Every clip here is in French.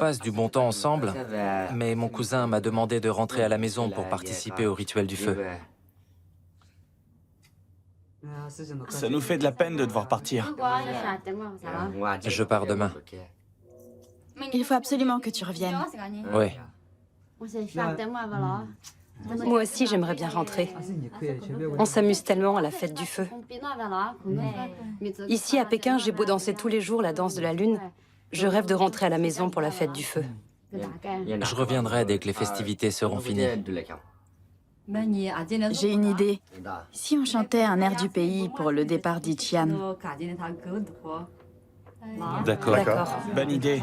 passe du bon temps ensemble, mais mon cousin m'a demandé de rentrer à la maison pour participer au rituel du feu. Ça nous fait de la peine de devoir partir. Je pars demain. Il faut absolument que tu reviennes. Oui. Moi aussi, j'aimerais bien rentrer. On s'amuse tellement à la fête du feu. Ici, à Pékin, j'ai beau danser tous les jours la danse de la lune. Je rêve de rentrer à la maison pour la fête du feu. Je reviendrai dès que les festivités seront finies. J'ai une idée. Si on chantait un air du pays pour le départ d'Ichian. D'accord. Bonne idée.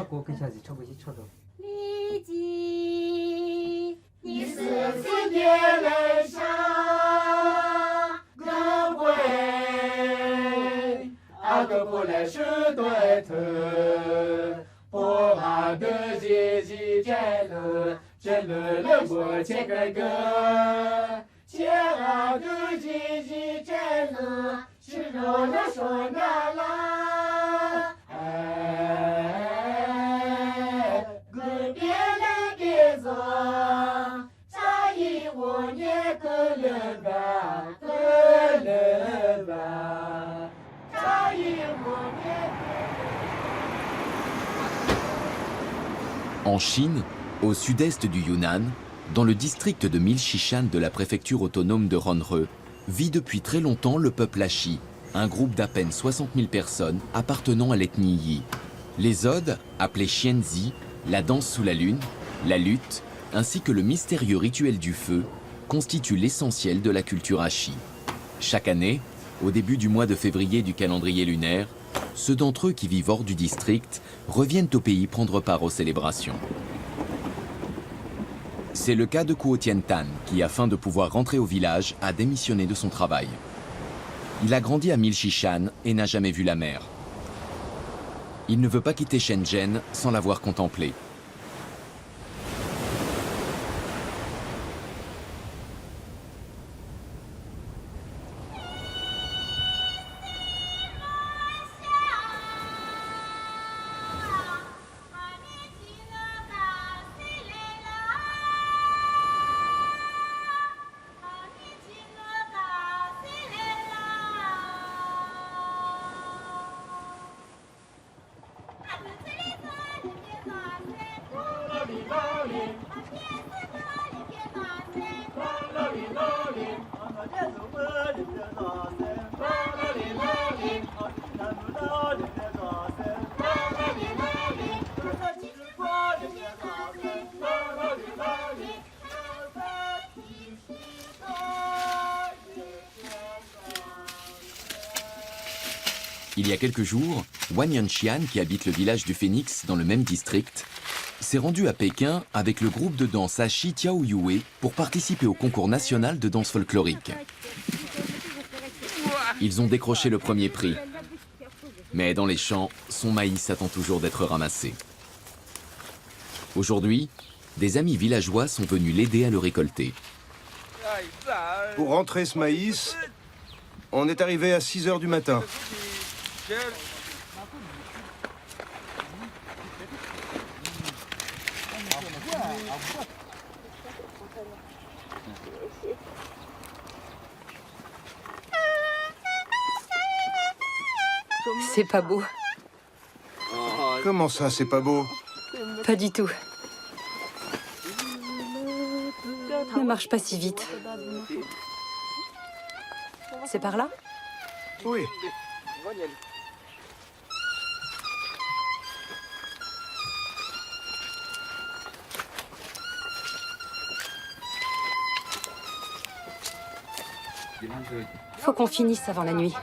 En Chine, au sud-est du Yunnan, dans le district de Milshishan de la préfecture autonome de Ronre, vit depuis très longtemps le peuple Ashi, un groupe d'à peine 60 000 personnes appartenant à l'ethnie Yi. Les odes, appelées Xianzi, la danse sous la lune, la lutte, ainsi que le mystérieux rituel du feu, constituent l'essentiel de la culture Ashi. Chaque année, au début du mois de février du calendrier lunaire, ceux d'entre eux qui vivent hors du district reviennent au pays prendre part aux célébrations. C'est le cas de Kuo Tian-tan, qui, afin de pouvoir rentrer au village, a démissionné de son travail. Il a grandi à Milshishan et n'a jamais vu la mer. Il ne veut pas quitter Shenzhen sans l'avoir contemplée. Il y a quelques jours, Wang Yanxian, qui habite le village du Phénix dans le même district, s'est rendu à Pékin avec le groupe de danse Ashi Tiao Yue pour participer au concours national de danse folklorique. Ils ont décroché le premier prix. Mais dans les champs, son maïs attend toujours d'être ramassé. Aujourd'hui, des amis villageois sont venus l'aider à le récolter. Pour rentrer ce maïs, on est arrivé à 6 h du matin. C'est pas beau. Comment ça, c'est pas beau? Pas du tout. Ne marche pas si vite. C'est par là? Oui. Faut qu'on finisse avant la nuit.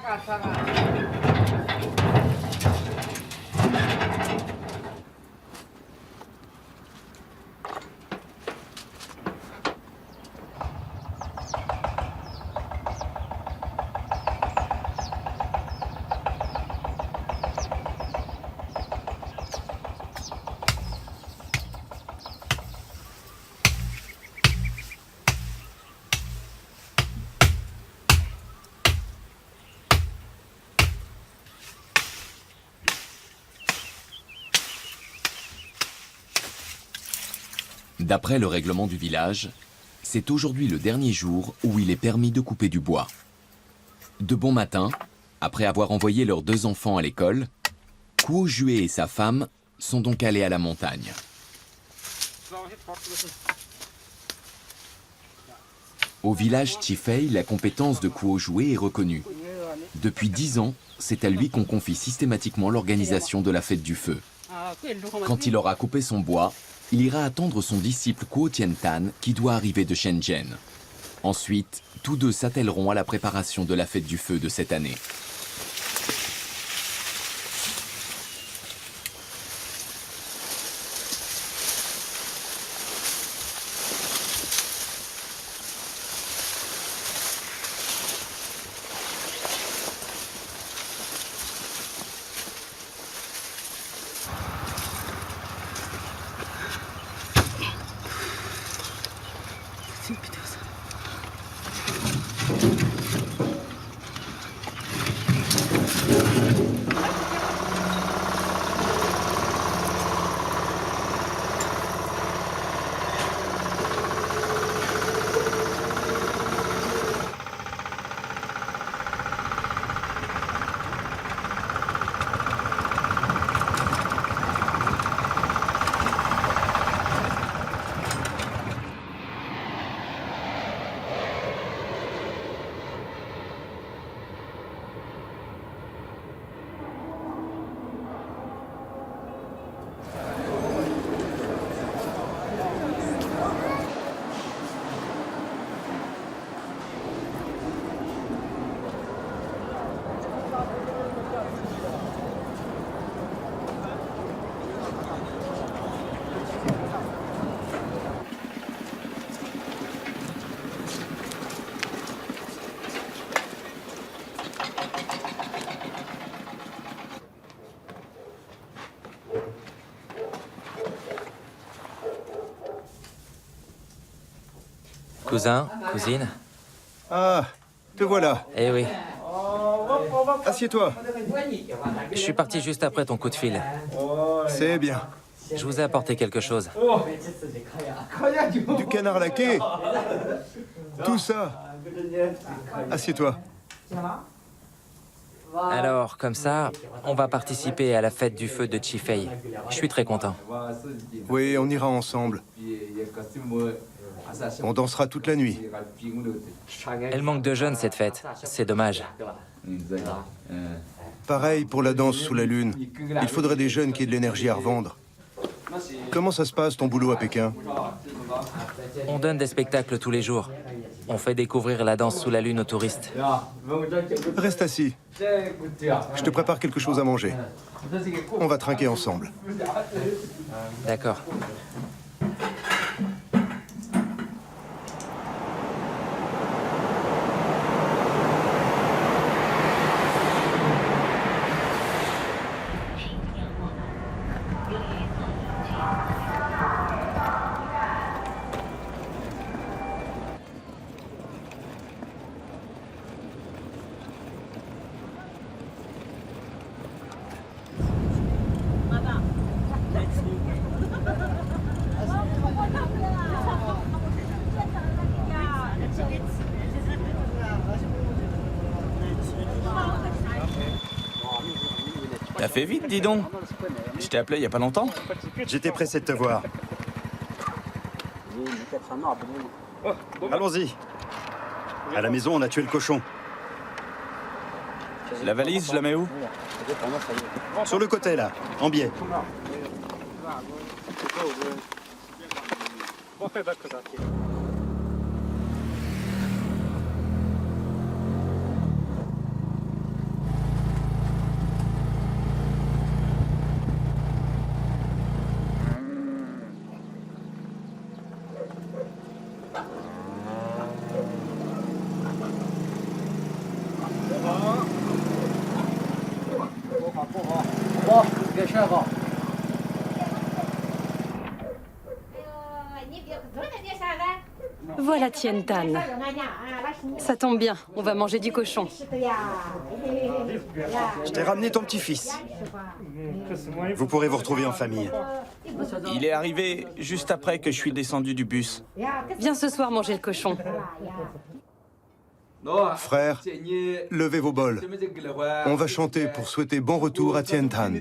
D'après le règlement du village, c'est aujourd'hui le dernier jour où il est permis de couper du bois. De bon matin, après avoir envoyé leurs 2 enfants à l'école, Kuo Jue et sa femme sont donc allés à la montagne. Au village Chifei, la compétence de Kuo Jue est reconnue. Depuis 10 ans, c'est à lui qu'on confie systématiquement l'organisation de la fête du feu. Quand il aura coupé son bois, il ira attendre son disciple Kuo Tiantan qui doit arriver de Shenzhen. Ensuite, tous deux s'attelleront à la préparation de la fête du feu de cette année. Cousin, cousine. Ah, te voilà. Eh oui, Assieds-toi. je suis parti juste après ton coup de fil. C'est bien. Je vous ai apporté quelque chose. Du canard laqué. Tout ça. Assieds-toi. Alors, comme ça, on va participer à la fête du feu de Chifei. Je suis très content. Oui, on ira ensemble. On dansera toute la nuit. Elle manque de jeunes, cette fête. C'est dommage. Pareil pour la danse sous la lune. Il faudrait des jeunes qui aient de l'énergie à revendre. Comment ça se passe, ton boulot à Pékin? On donne des spectacles tous les jours. On fait découvrir la danse sous la lune aux touristes. Reste assis. Je te prépare quelque chose à manger. On va trinquer ensemble. D'accord. T'as fait vite, dis donc. Je t'ai appelé il y a pas longtemps. J'étais pressé de te voir. Allons-y. À la maison, on a tué le cochon. La valise, je la mets où? Sur le côté, là, en biais. Voilà Tiantan. Ça tombe bien, on va manger du cochon. Je t'ai ramené ton petit-fils. Vous pourrez vous retrouver en famille. Il est arrivé juste après que je suis descendu du bus. Viens ce soir manger le cochon. Frères, levez vos bols. On va chanter pour souhaiter bon retour à Tien Thanh.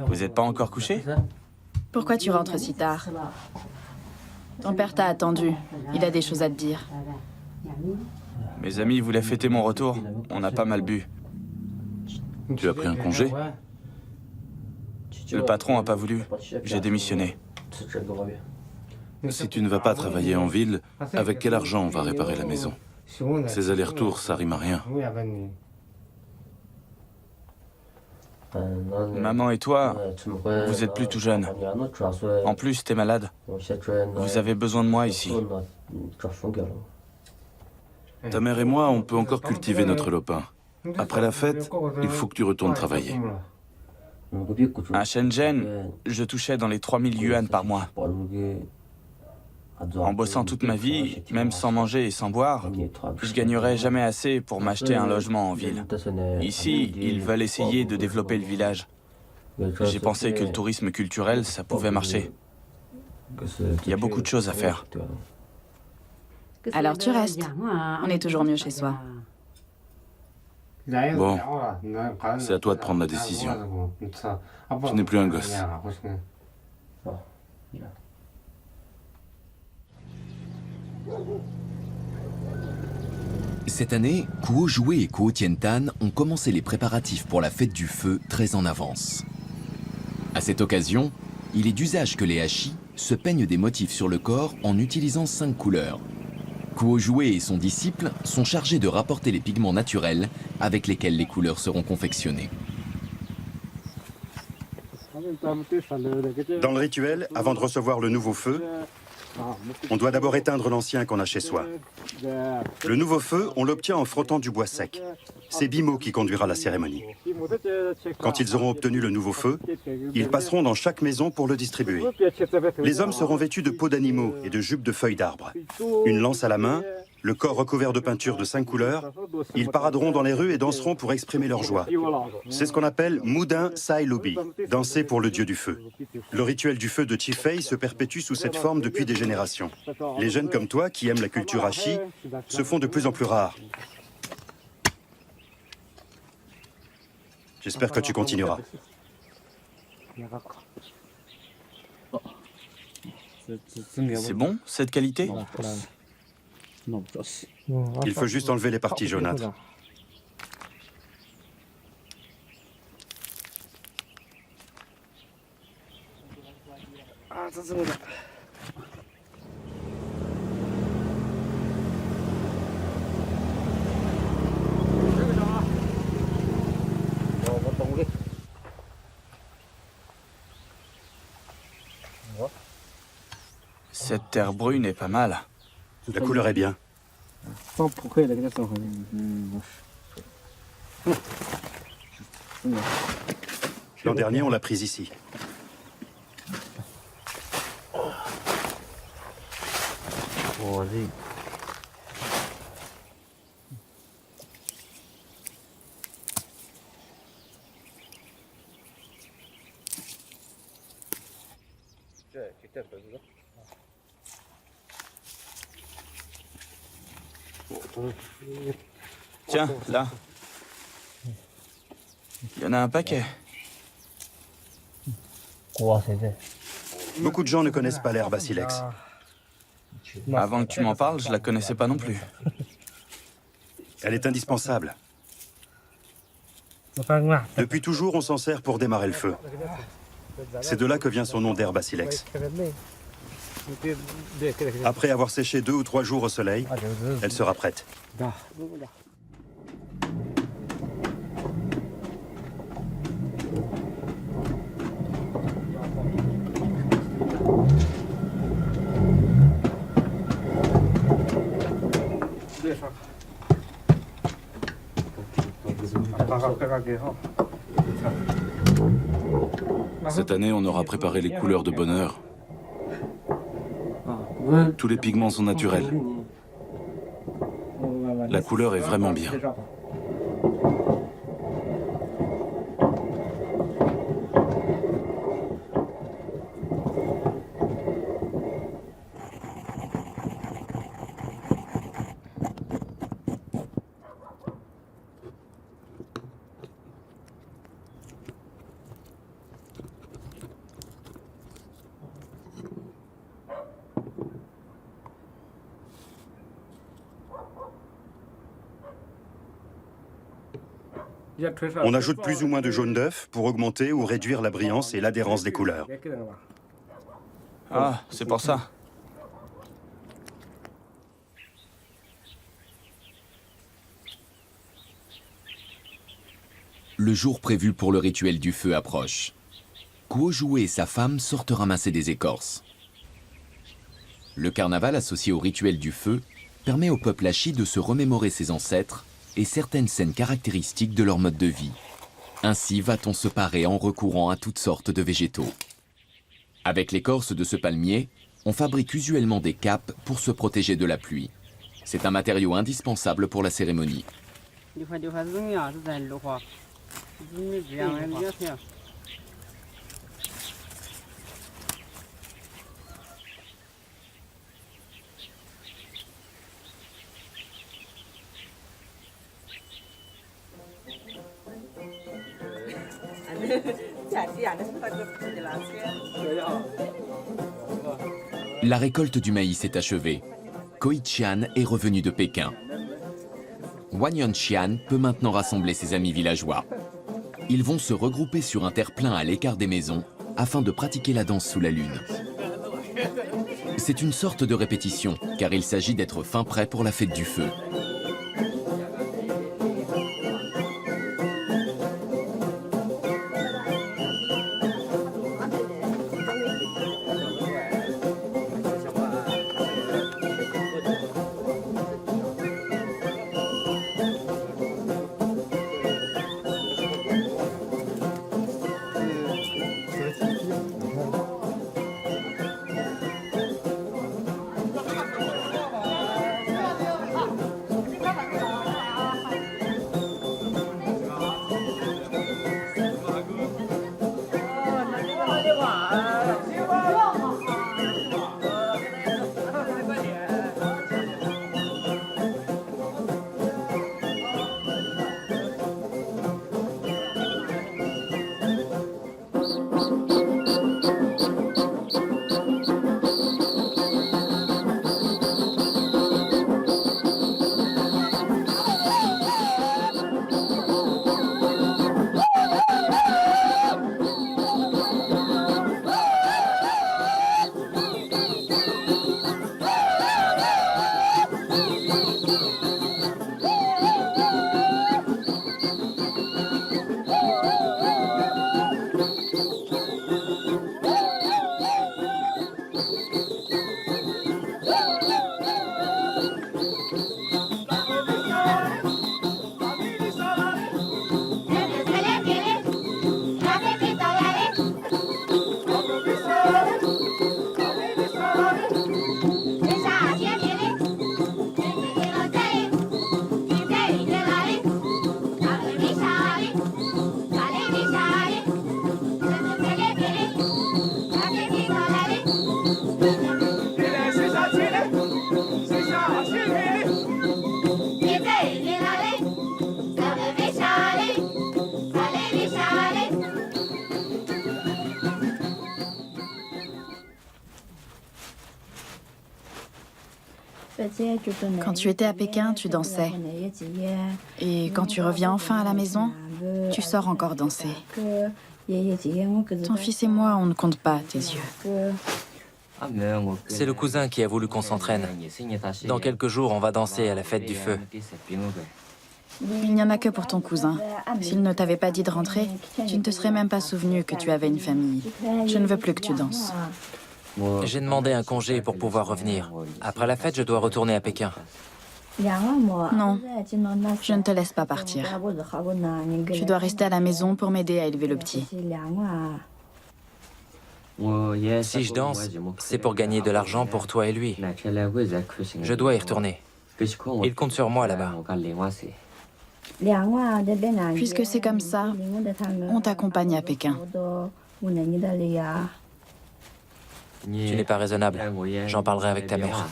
Vous n'êtes pas encore couché? Pourquoi tu rentres si tard? Ton père t'a attendu. Il a des choses à te dire. Mes amis voulaient fêter mon retour. On a pas mal bu. Tu as pris un congé? Le patron a pas voulu. J'ai démissionné. Si tu ne vas pas travailler en ville, avec quel argent on va réparer la maison? Ces allers-retours, ça rime à rien. Maman et toi, vous êtes plus tout jeunes. En plus, t'es malade. Vous avez besoin de moi ici. Ta mère et moi, on peut encore cultiver notre lopin. Après la fête, il faut que tu retournes travailler. À Shenzhen, je touchais dans les 3000 yuan par mois. En bossant toute ma vie, même sans manger et sans boire, je gagnerais jamais assez pour m'acheter un logement en ville. Ici, ils veulent essayer de développer le village. J'ai pensé que le tourisme culturel, ça pouvait marcher. Il y a beaucoup de choses à faire. Alors tu restes. On est toujours mieux chez soi. Bon, c'est à toi de prendre la décision. Tu n'es plus un gosse. Cette année, Kuo Joué et Kuo Tien Thanh ont commencé les préparatifs pour la fête du feu très en avance. À cette occasion, il est d'usage que les hachis se peignent des motifs sur le corps en utilisant 5 couleurs. Kuo Joué et son disciple sont chargés de rapporter les pigments naturels avec lesquels les couleurs seront confectionnées. Dans le rituel, avant de recevoir le nouveau feu, on doit d'abord éteindre l'ancien qu'on a chez soi. Le nouveau feu, on l'obtient en frottant du bois sec. C'est Bimo qui conduira la cérémonie. Quand ils auront obtenu le nouveau feu, ils passeront dans chaque maison pour le distribuer. Les hommes seront vêtus de peaux d'animaux et de jupes de feuilles d'arbres. Une lance à la main, le corps recouvert de peinture de 5 couleurs, ils paraderont dans les rues et danseront pour exprimer leur joie. C'est ce qu'on appelle Moudin Sai Lobi, danser pour le dieu du feu. Le rituel du feu de Chifei se perpétue sous cette forme depuis des générations. Les jeunes comme toi, qui aiment la culture hachi, se font de plus en plus rares. J'espère que tu continueras. C'est bon, cette qualité? Il faut juste enlever les parties jaunâtres. Cette terre brune est pas mal. La couleur est bien. L'an dernier, on l'a prise ici. Tiens, là. Il y en a un paquet. Beaucoup de gens ne connaissent pas l'herbe à silex. Avant que tu m'en parles, je la connaissais pas non plus. Elle est indispensable. Depuis toujours, on s'en sert pour démarrer le feu. C'est de là que vient son nom d'herbe à silex. Après avoir séché 2 ou 3 jours au soleil, elle sera prête. Cette année, on aura préparé les couleurs de bonheur. Tous les pigments sont naturels. La couleur est vraiment bien. On ajoute plus ou moins de jaune d'œuf pour augmenter ou réduire la brillance et l'adhérence des couleurs. Ah, c'est pour ça. Le jour prévu pour le rituel du feu approche. Kuo-Joué et sa femme sortent ramasser des écorces. Le carnaval associé au rituel du feu permet au peuple Achi de se remémorer ses ancêtres et certaines scènes caractéristiques de leur mode de vie. Ainsi va-t-on se parer en recourant à toutes sortes de végétaux. Avec l'écorce de ce palmier, on fabrique usuellement des capes pour se protéger de la pluie. C'est un matériau indispensable pour la cérémonie. La récolte du maïs est achevée. Koi-Chian est revenu de Pékin. Wang Yuanxian peut maintenant rassembler ses amis villageois. Ils vont se regrouper sur un terre-plein à l'écart des maisons afin de pratiquer la danse sous la lune. C'est une sorte de répétition, car il s'agit d'être fin prêt pour la fête du feu. Quand tu étais à Pékin, tu dansais. Et quand tu reviens enfin à la maison, tu sors encore danser. Ton fils et moi, on ne compte pas tes yeux. C'est le cousin qui a voulu qu'on s'entraîne. Dans quelques jours, on va danser à la fête du feu. Il n'y en a que pour ton cousin. S'il ne t'avait pas dit de rentrer, tu ne te serais même pas souvenu que tu avais une famille. Je ne veux plus que tu danses. J'ai demandé un congé pour pouvoir revenir. Après la fête, je dois retourner à Pékin. Non, je ne te laisse pas partir. Tu dois rester à la maison pour m'aider à élever le petit. Si je danse, c'est pour gagner de l'argent pour toi et lui. Je dois y retourner. Il compte sur moi là-bas. Puisque c'est comme ça, on t'accompagne à Pékin. Tu n'es pas raisonnable. J'en parlerai avec ta mère.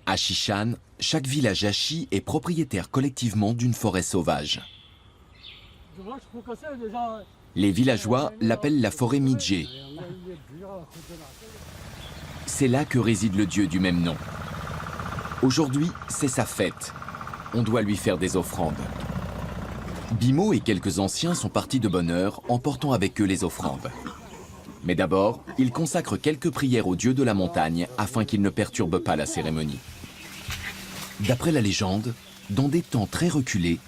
À Shishan, chaque village Ashi est propriétaire collectivement d'une forêt sauvage. Les villageois l'appellent la forêt Midje. C'est là que réside le dieu du même nom. Aujourd'hui, c'est sa fête. On doit lui faire des offrandes. Bimo et quelques anciens sont partis de bonne heure, emportant avec eux les offrandes. Mais d'abord, ils consacrent quelques prières au dieu de la montagne afin qu'il ne perturbe pas la cérémonie. D'après la légende, dans des temps très reculés,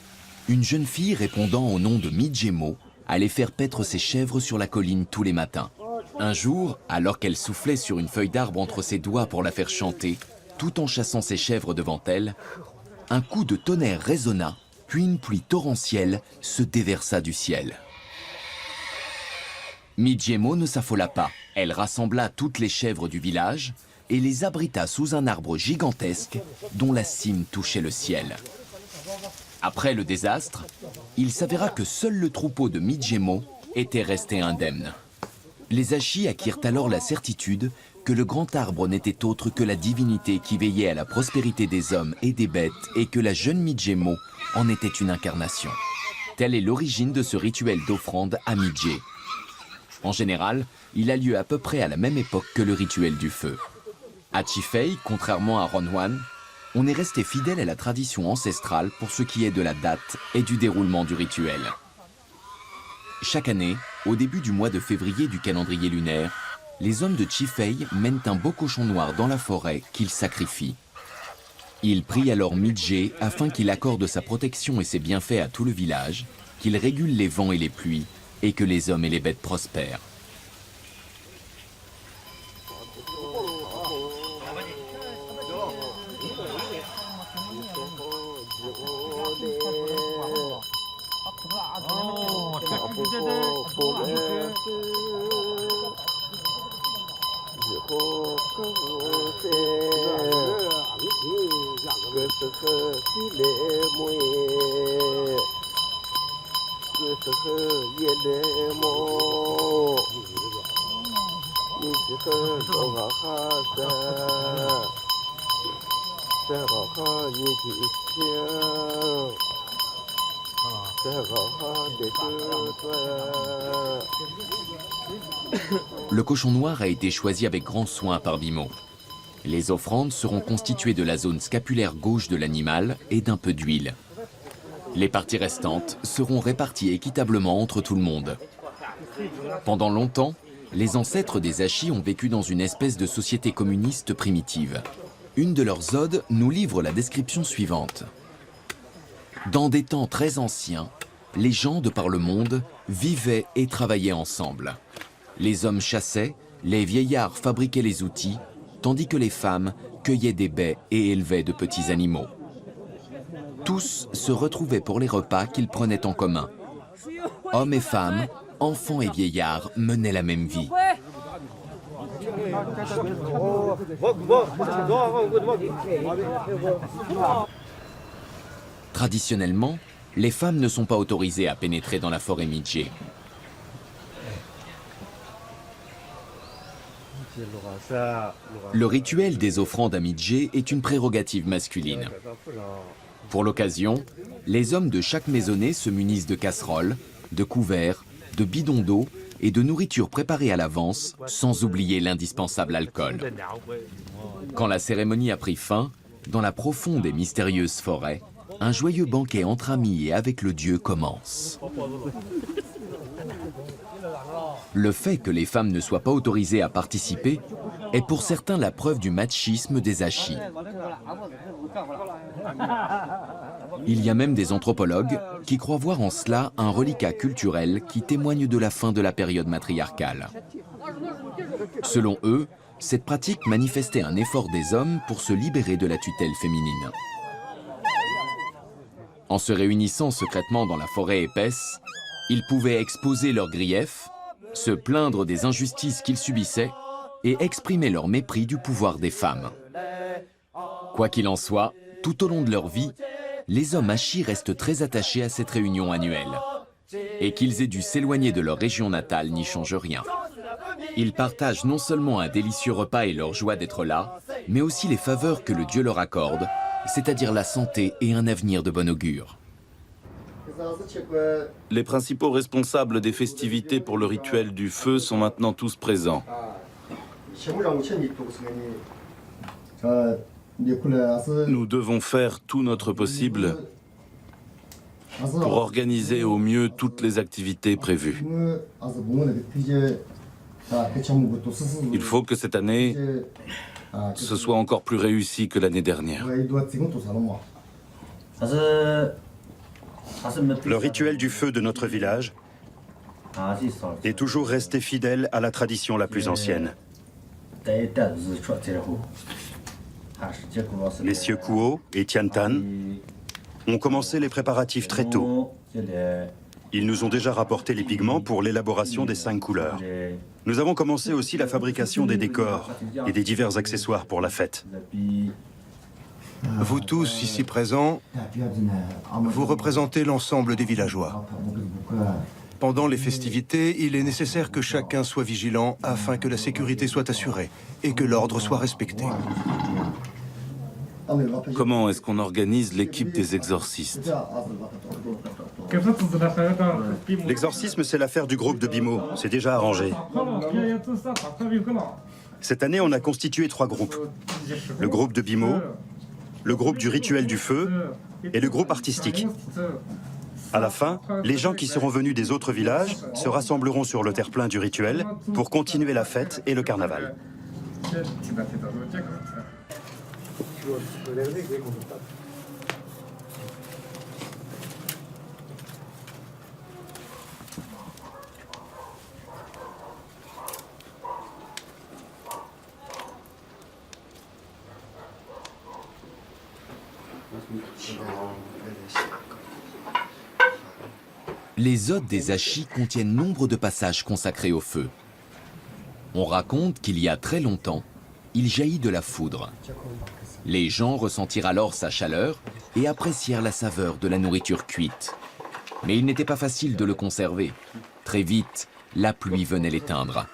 une jeune fille répondant au nom de Midjemo allait faire paître ses chèvres sur la colline tous les matins. Un jour, alors qu'elle soufflait sur une feuille d'arbre entre ses doigts pour la faire chanter, tout en chassant ses chèvres devant elle, un coup de tonnerre résonna, puis une pluie torrentielle se déversa du ciel. Midjemo ne s'affola pas. Elle rassembla toutes les chèvres du village et les abrita sous un arbre gigantesque dont la cime touchait le ciel. Après le désastre, il s'avéra que seul le troupeau de Midjemo était resté indemne. Les Ashi acquirent alors la certitude que le grand arbre n'était autre que la divinité qui veillait à la prospérité des hommes et des bêtes et que la jeune Midjemo en était une incarnation. Telle est l'origine de ce rituel d'offrande à Midje. En général, il a lieu à peu près à la même époque que le rituel du feu. À Chifei, contrairement à Ronhuan, on est resté fidèle à la tradition ancestrale pour ce qui est de la date et du déroulement du rituel. Chaque année, au début du mois de février du calendrier lunaire, les hommes de Chifei mènent un beau cochon noir dans la forêt qu'ils sacrifient. Ils prient alors Midje afin qu'il accorde sa protection et ses bienfaits à tout le village, qu'il régule les vents et les pluies, et que les hommes et les bêtes prospèrent. Le cochon noir a été choisi avec grand soin par Bimo. Les offrandes seront constituées de la zone scapulaire gauche de l'animal et d'un peu d'huile. Les parties restantes seront réparties équitablement entre tout le monde. Pendant longtemps, les ancêtres des Ashi ont vécu dans une espèce de société communiste primitive. Une de leurs odes nous livre la description suivante. Dans des temps très anciens, les gens de par le monde vivaient et travaillaient ensemble. Les hommes chassaient, les vieillards fabriquaient les outils, tandis que les femmes cueillaient des baies et élevaient de petits animaux. Tous se retrouvaient pour les repas qu'ils prenaient en commun. Hommes et femmes, enfants et vieillards menaient la même vie. Traditionnellement, les femmes ne sont pas autorisées à pénétrer dans la forêt Midje. Le rituel des offrandes à Midje est une prérogative masculine. Pour l'occasion, les hommes de chaque maisonnée se munissent de casseroles, de couverts, de bidons d'eau et de nourriture préparée à l'avance, sans oublier l'indispensable alcool. Quand la cérémonie a pris fin, dans la profonde et mystérieuse forêt, un joyeux banquet entre amis et avec le dieu commence. Le fait que les femmes ne soient pas autorisées à participer est pour certains la preuve du machisme des Ashi. Il y a même des anthropologues qui croient voir en cela un reliquat culturel qui témoigne de la fin de la période matriarcale. Selon eux, cette pratique manifestait un effort des hommes pour se libérer de la tutelle féminine. En se réunissant secrètement dans la forêt épaisse, ils pouvaient exposer leurs griefs, se plaindre des injustices qu'ils subissaient et exprimer leur mépris du pouvoir des femmes. Quoi qu'il en soit, tout au long de leur vie, les hommes Ashi restent très attachés à cette réunion annuelle. Et qu'ils aient dû s'éloigner de leur région natale n'y change rien. Ils partagent non seulement un délicieux repas et leur joie d'être là, mais aussi les faveurs que le dieu leur accorde, c'est-à-dire la santé et un avenir de bon augure. Les principaux responsables des festivités pour le rituel du feu sont maintenant tous présents. Nous devons faire tout notre possible pour organiser au mieux toutes les activités prévues. Il faut que cette année, ce soit encore plus réussi que l'année dernière. Le rituel du feu de notre village est toujours resté fidèle à la tradition la plus ancienne. Messieurs Kuo et Tiantan ont commencé les préparatifs très tôt. Ils nous ont déjà rapporté les pigments pour l'élaboration des 5 couleurs. Nous avons commencé aussi la fabrication des décors et des divers accessoires pour la fête. Vous tous ici présents, vous représentez l'ensemble des villageois. Pendant les festivités, il est nécessaire que chacun soit vigilant afin que la sécurité soit assurée et que l'ordre soit respecté. Comment est-ce qu'on organise l'équipe des exorcistes? L'exorcisme, c'est l'affaire du groupe de Bimo. C'est déjà arrangé. Cette année, on a constitué 3 groupes. Le groupe de Bimo, le groupe du rituel du feu et le groupe artistique. À la fin, les gens qui seront venus des autres villages se rassembleront sur le terre-plein du rituel pour continuer la fête et le carnaval. Les odes des Ashi contiennent nombre de passages consacrés au feu. On raconte qu'il y a très longtemps, il jaillit de la foudre. Les gens ressentirent alors sa chaleur et apprécièrent la saveur de la nourriture cuite. Mais il n'était pas facile de le conserver. Très vite, la pluie venait l'éteindre.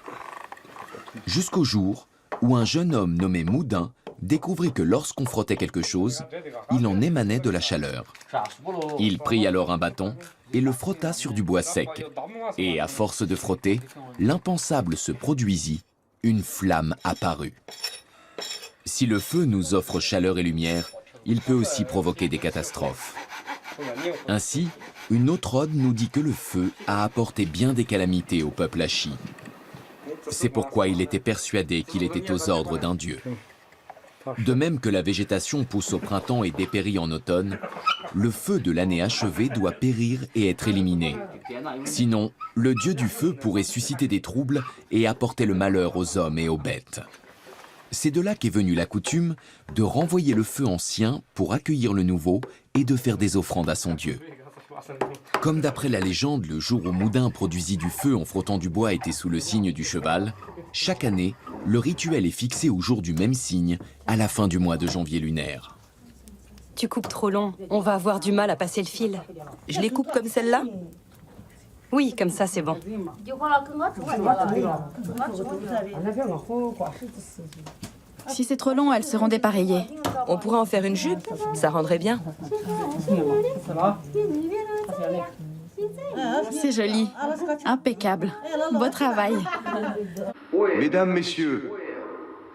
Jusqu'au jour où un jeune homme nommé Moudin découvrit que lorsqu'on frottait quelque chose, il en émanait de la chaleur. Il prit alors un bâton et le frotta sur du bois sec. Et à force de frotter, l'impensable se produisit, une flamme apparut. Si le feu nous offre chaleur et lumière, il peut aussi provoquer des catastrophes. Ainsi, une autre ode nous dit que le feu a apporté bien des calamités au peuple Ashi. C'est pourquoi il était persuadé qu'il était aux ordres d'un dieu. De même que la végétation pousse au printemps et dépérit en automne, le feu de l'année achevée doit périr et être éliminé. Sinon, le dieu du feu pourrait susciter des troubles et apporter le malheur aux hommes et aux bêtes. C'est de là qu'est venue la coutume de renvoyer le feu ancien pour accueillir le nouveau et de faire des offrandes à son dieu. Comme d'après la légende, le jour où Moudin produisit du feu en frottant du bois était sous le signe du cheval, chaque année, le rituel est fixé au jour du même signe, à la fin du mois de janvier lunaire. Tu coupes trop long, on va avoir du mal à passer le fil. Je les coupe comme celle-là? Oui, comme ça c'est bon. Si c'est trop long, elles seront dépareillées. On pourrait en faire une jupe, ça rendrait bien. C'est joli. Impeccable. Beau travail. Mesdames, Messieurs,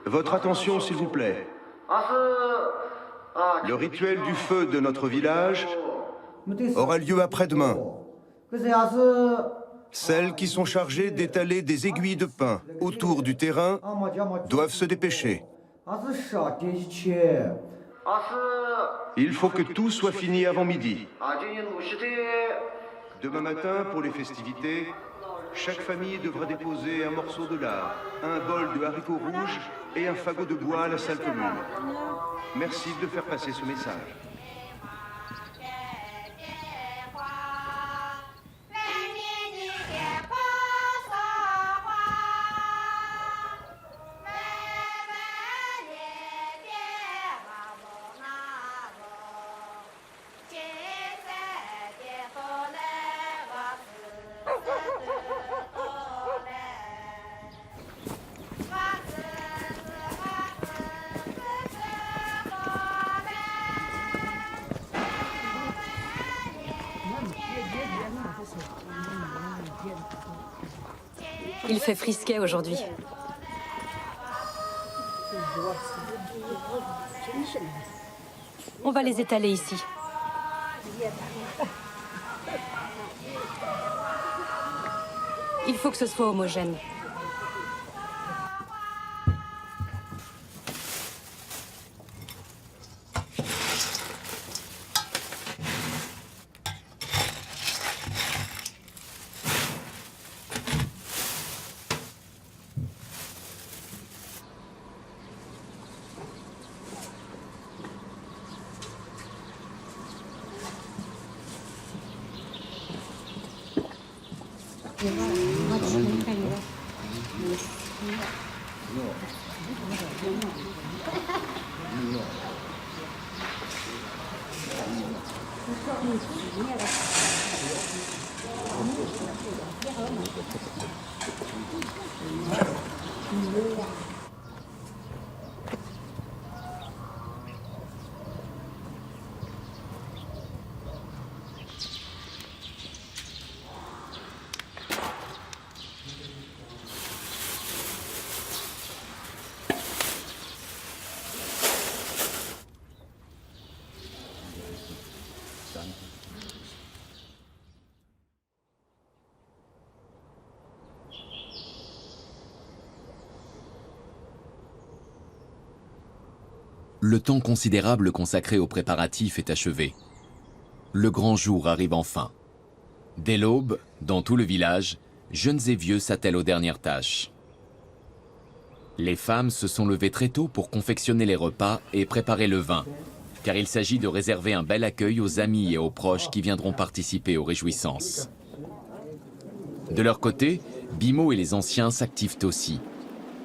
votre attention s'il vous plaît. Le rituel du feu de notre village aura lieu après-demain. Celles qui sont chargées d'étaler des aiguilles de pin autour du terrain doivent se dépêcher. Il faut que tout soit fini avant midi. Demain matin, pour les festivités, chaque famille devra déposer un morceau de lard, un bol de haricots rouges et un fagot de bois à la salle commune. Merci de faire passer ce message. Il fait frisquet aujourd'hui. On va les étaler ici. Il faut que ce soit homogène. Le temps considérable consacré aux préparatifs est achevé. Le grand jour arrive enfin. Dès l'aube, dans tout le village, jeunes et vieux s'attellent aux dernières tâches. Les femmes se sont levées très tôt pour confectionner les repas et préparer le vin, car il s'agit de réserver un bel accueil aux amis et aux proches qui viendront participer aux réjouissances. De leur côté, Bimo et les anciens s'activent aussi.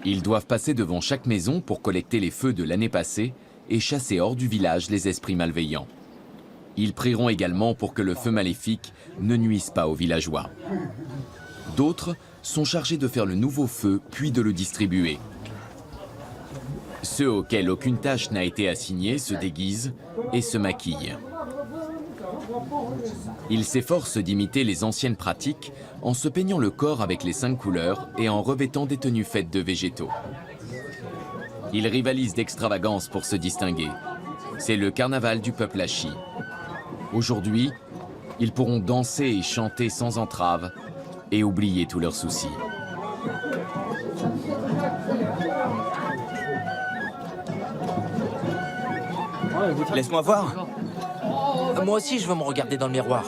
Ils doivent passer devant chaque maison pour collecter les feux de l'année passée et chasser hors du village les esprits malveillants. Ils prieront également pour que le feu maléfique ne nuise pas aux villageois. D'autres sont chargés de faire le nouveau feu puis de le distribuer. Ceux auxquels aucune tâche n'a été assignée se déguisent et se maquillent. Ils s'efforcent d'imiter les anciennes pratiques en se peignant le corps avec les 5 couleurs et en revêtant des tenues faites de végétaux. Ils rivalisent d'extravagance pour se distinguer. C'est le carnaval du peuple Ashi. Aujourd'hui, ils pourront danser et chanter sans entrave et oublier tous leurs soucis. Laisse-moi voir. Moi aussi, je veux me regarder dans le miroir.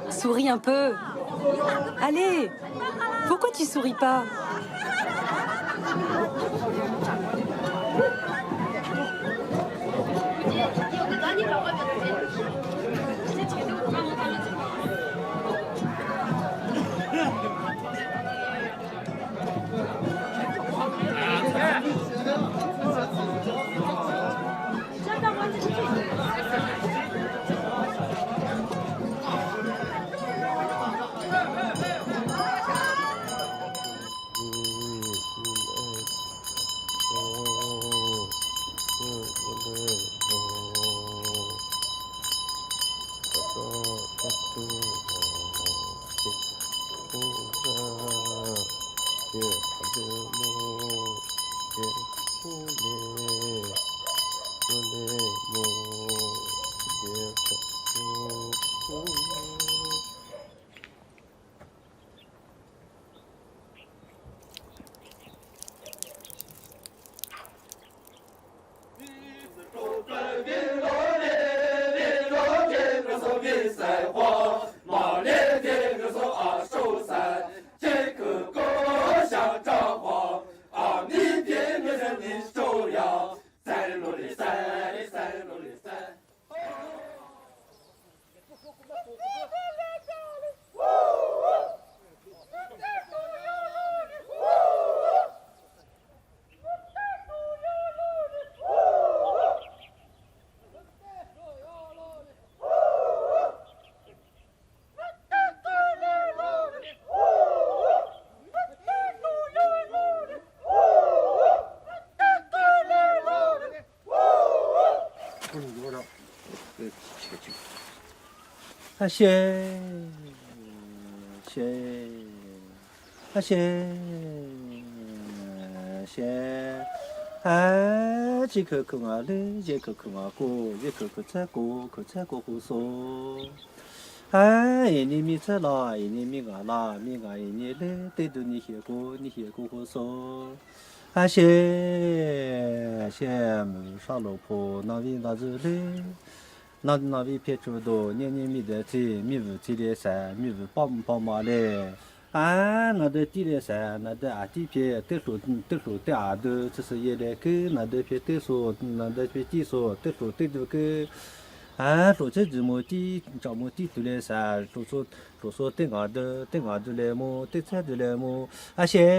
Souris un peu. Allez, pourquoi tu souris pas? 这个空啊嘞，这个空啊过，这个可在过，可在过胡说。一年米菜啦，一年米啊啦，米啊一年嘞，对着你写过胡说。些没啥老婆，那位那子嘞，那位撇出多，年米的菜，米不菜的菜，米不帮忙嘞。那的地里山，那的地皮得手的啊的，这是也来个那的皮得手，那的皮地手得手得这个，说这怎么地，找么地都来山，说等啊的来么，等菜的来么，些，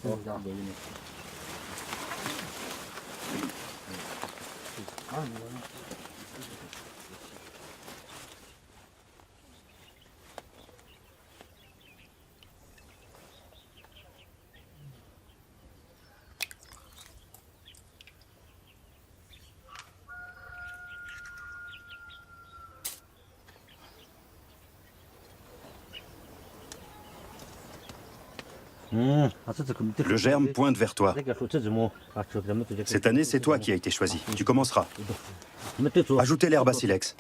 哦，Le germe pointe vers toi. Cette année, c'est toi qui as été choisi. Tu commenceras. Ajoutez l'herbe à silex.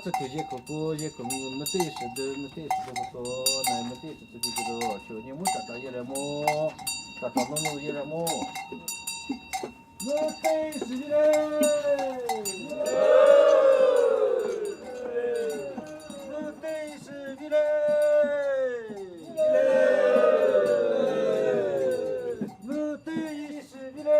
这个也可不也可没得是的，没得是的么多，那没得是这个的，就你们找到也来么，找到弄也来么，没得是的嘞，没得是的嘞，没得是的嘞。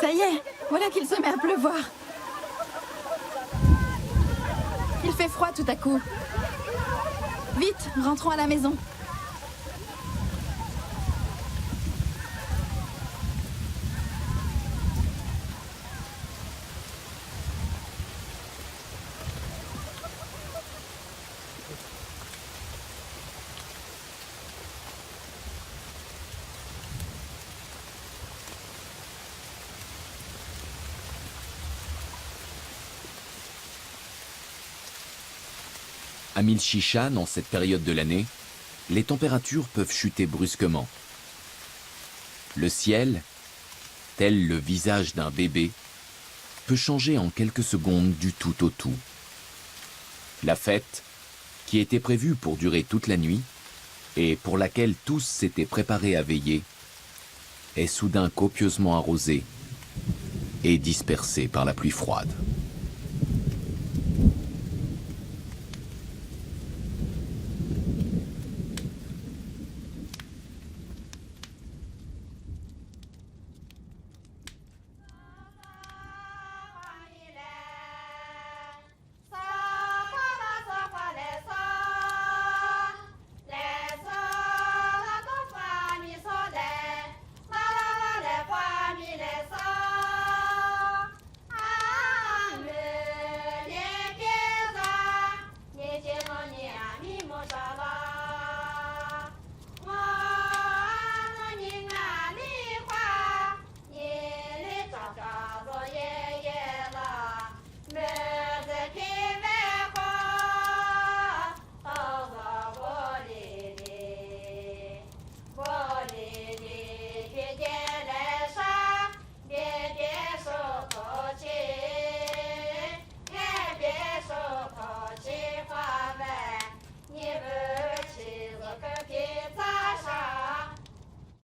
Ça y est, voilà qu'il se met à pleuvoir. Il fait froid tout à coup. Vite, rentrons à la maison. À Milshishan, en cette période de l'année, les températures peuvent chuter brusquement. Le ciel, tel le visage d'un bébé, peut changer en quelques secondes du tout au tout. La fête, qui était prévue pour durer toute la nuit, et pour laquelle tous s'étaient préparés à veiller, est soudain copieusement arrosée et dispersée par la pluie froide.